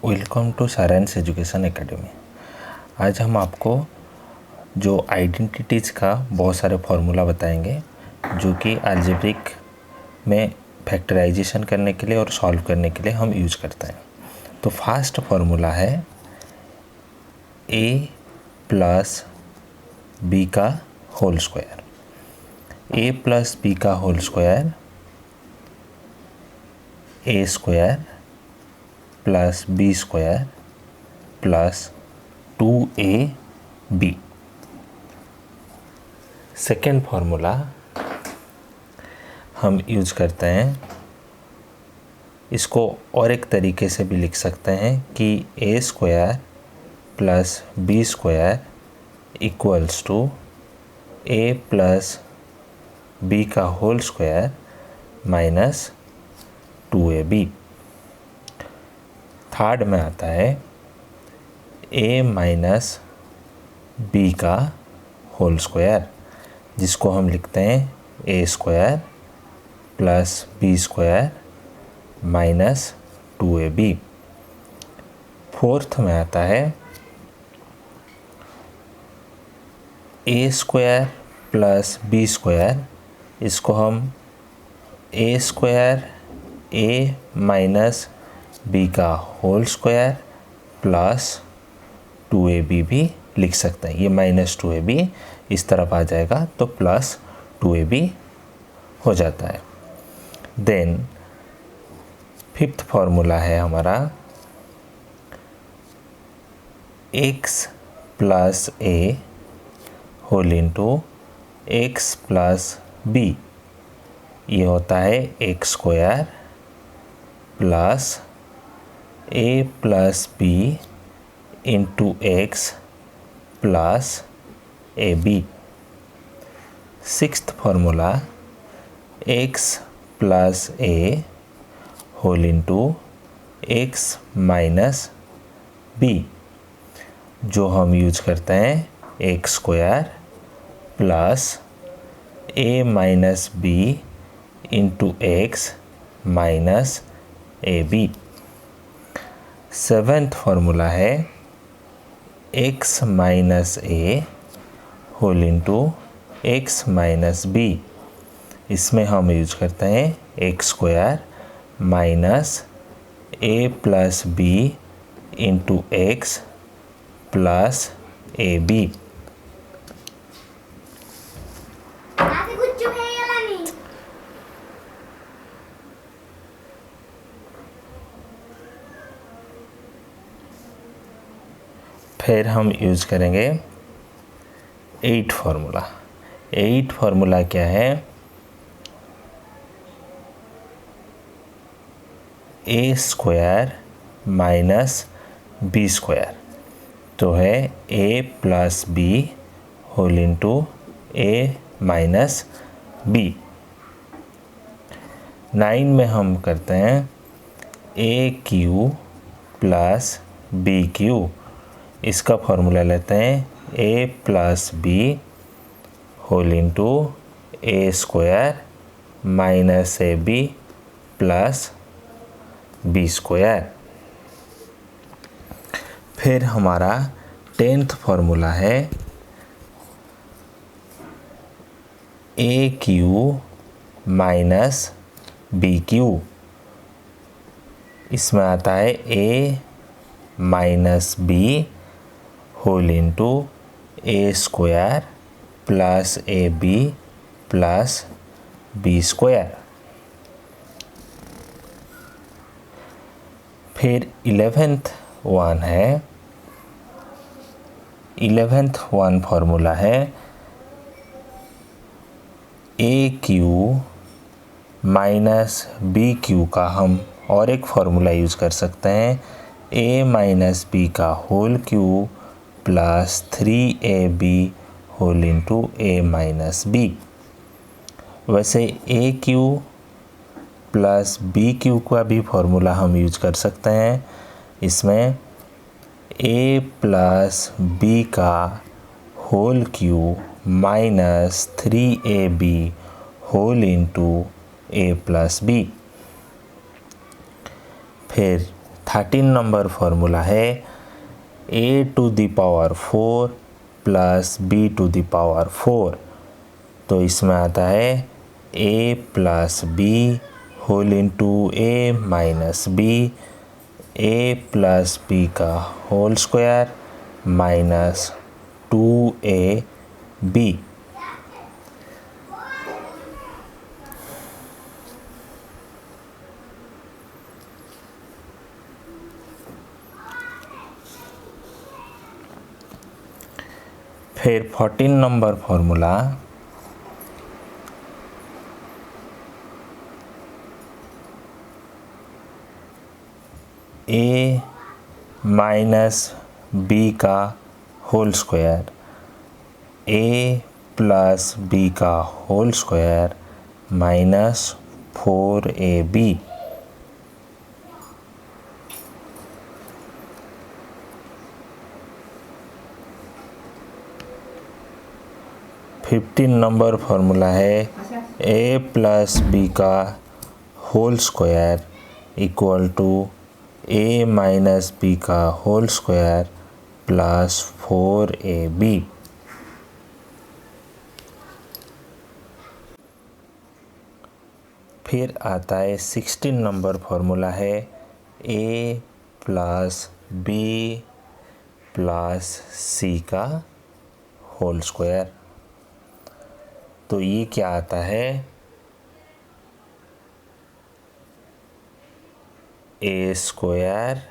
Welcome to सारांश education academy. आज हम आपको जो आइडेंटिटीज़ का बहुत सारे फार्मूला बताएंगे जो कि अलजेब्रिक में फैक्टराइजेशन करने के लिए और सॉल्व करने के लिए हम यूज करते हैं। तो फर्स्ट फार्मूला है a प्लस बी का whole square. a plus B का whole square a square plus B square plus 2ab। Second formula हम यूज करते हैं, इसको और एक तरीके से भी लिख सकते हैं कि a square plus B square equals to a plus B का whole square minus 2ab। Third में आता है a माइनस बी का होल स्क्वायर, जिसको हम लिखते हैं a square plus B square minus 2ab। Fourth में आता है a square plus B square, इसको हम a square a minus B का होल स्क्वायर प्लस 2ab भी लिख सकते हैं। ये माइनस 2ab इस तरफ आ जाएगा तो प्लस 2ab हो जाता है। देन फिफ्थ फार्मूला है हमारा x plus a whole into x plus b. ये होता है x square plus a plus b into x plus ab। Sixth formula x plus a whole into x minus b, जो हम use करते हैं x square plus a minus b into x minus ab। Seventh formula है x minus a whole into x minus b, इसमें हम use करते हैं x square minus a plus b into x plus ab। फिर हम use करेंगे eight formula. Eight formula क्या है, a square minus b square, तो है a plus B whole into a minus b. 9 में हम करते हैं a cube plus B cube, इसका फॉर्मूला लेते हैं a plus B whole into a square minus ab plus B square. फिर हमारा 10th फार्मूला है a cube minus b cube, इसमें आता है a minus b whole into a square plus ab plus B square. फिर 11th one है, 11th one formula है a cube minus b cube का हम और एक फार्मूला यूज कर सकते हैं a माइनस बी का whole cube plus 3ab whole into a minus b. वैसे a cube plus B cube का भी फॉर्मूला हम यूज कर सकते हैं। इसमें a प्लस बी का whole cube minus 3ab whole into a plus B. फिर 13 नंबर फॉर्मूला है a to the power 4 plus b to the power 4। तो इसमें आता है a plus B whole into a minus B, a plus B का whole square minus 2ab। फिर 14 number formula a minus B का whole square, a plus B का whole square minus 4ab। Fifteen number formula है a plus B का whole square equal to a minus B का whole square plus 4ab। फिर आता है 16 number formula है a plus B plus c का whole square. तो ये क्या आता है, a square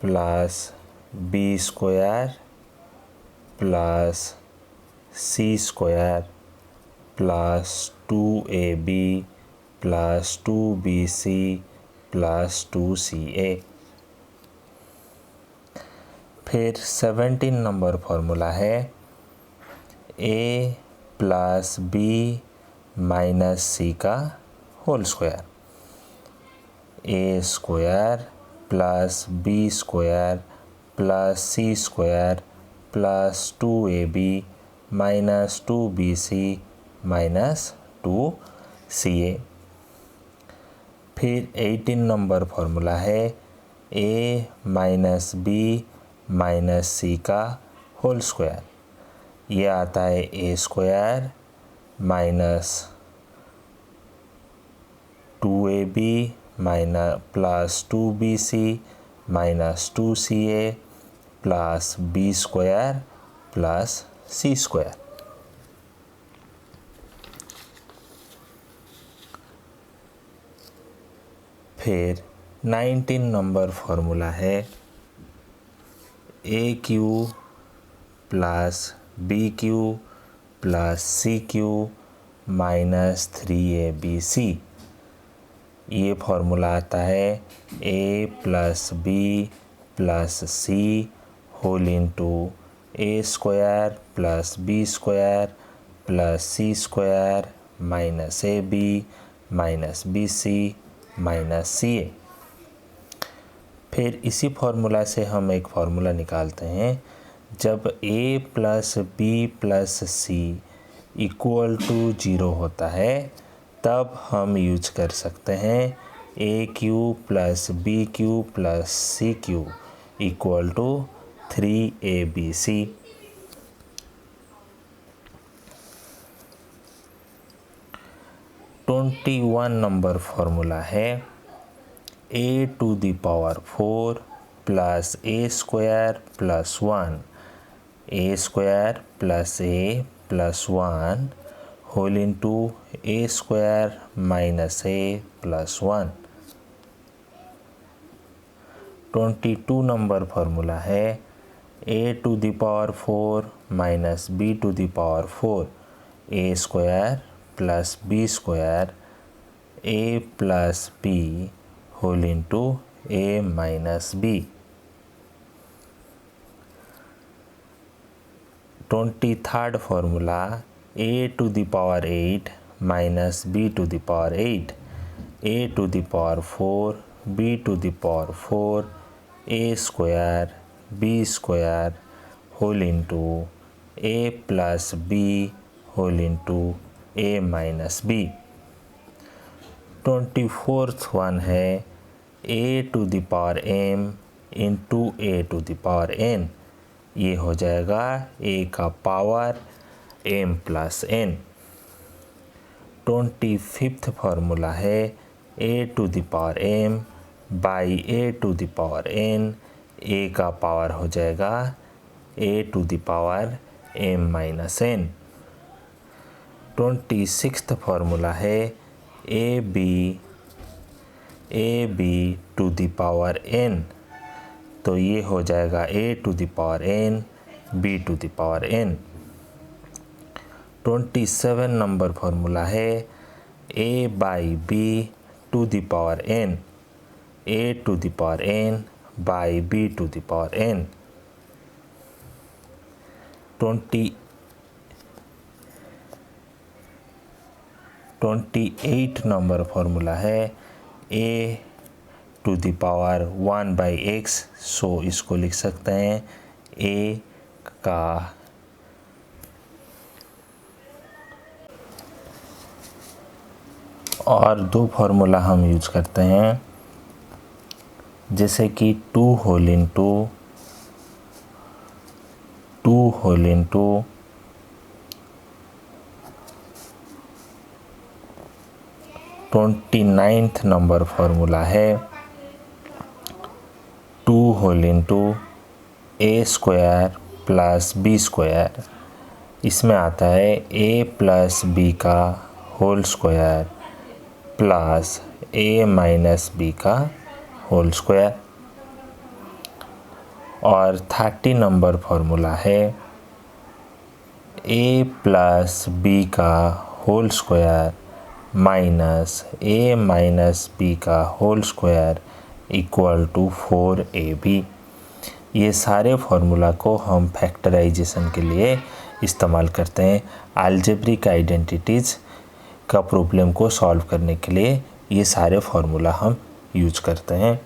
plus B square plus C square plus 2ab plus 2bc plus 2ca। फिर 17 नंबर फॉर्मूला है a प्लस बी माइनस सी का whole square, a square plus B square plus C square plus 2ab minus 2bc minus 2ca। फिर 18 number formula है a minus B minus सी का whole square. ये आता है a square minus 2ab minus plus 2bc minus 2ca plus b square plus c square. फिर 19 number formula है a cube plus B cube plus C cube minus 3abc। ये formula आता है a plus B plus C whole into a square plus B square plus C square minus ab minus bc minus ca। फिर इसी formula से हम एक formula निकालते हैं, जब a plus B plus c equal to 0 होता है तब हम यूज कर सकते हैं a cube plus B cube plus C cube equal to 3abc। Twenty 21 number formula है a to the power 4 plus a square plus 1, a square plus a plus 1 whole into a square minus a plus 1। 22 number formula है a to the power 4 minus b to the power 4, a square plus b square a plus b whole into a minus b। 23rd formula a to the power 8 minus b to the power 8, a to the power 4 b to the power 4 a square b square whole into a plus b whole into a minus b। 24th one है a to the power m into a to the power n, ये हो जाएगा a का power m plus n। 25th formula है a to the power m by a to the power n, a का power हो जाएगा a to the power m minus n। 26th formula है a b to the power n, तो ये हो जाएगा a to the power n b to the power n। 27 number formula है a by b to the power n, a to the power n by b to the power n। 28 number formula है a to the power 1 by x, सो इसको लिख सकते हैं a का और दो formula हम यूज करते हैं, जैसे कि 2 whole into 29th number formula है 2 whole into a square plus b square. इसमें आता है a प्लस b का whole square plus a minus b का होल स्क्वायर। और 30 नंबर फार्मूला है a प्लस b का whole square minus a minus b का whole square equal to 4ab। ये सारे फार्मूला को हम फैक्टराइजेशन के लिए इस्तेमाल करते हैं। अलजेब्रिक आइडेंटिटीज़ का प्रॉब्लम को सॉल्व करने के लिए ये सारे फार्मूला हम यूज करते हैं।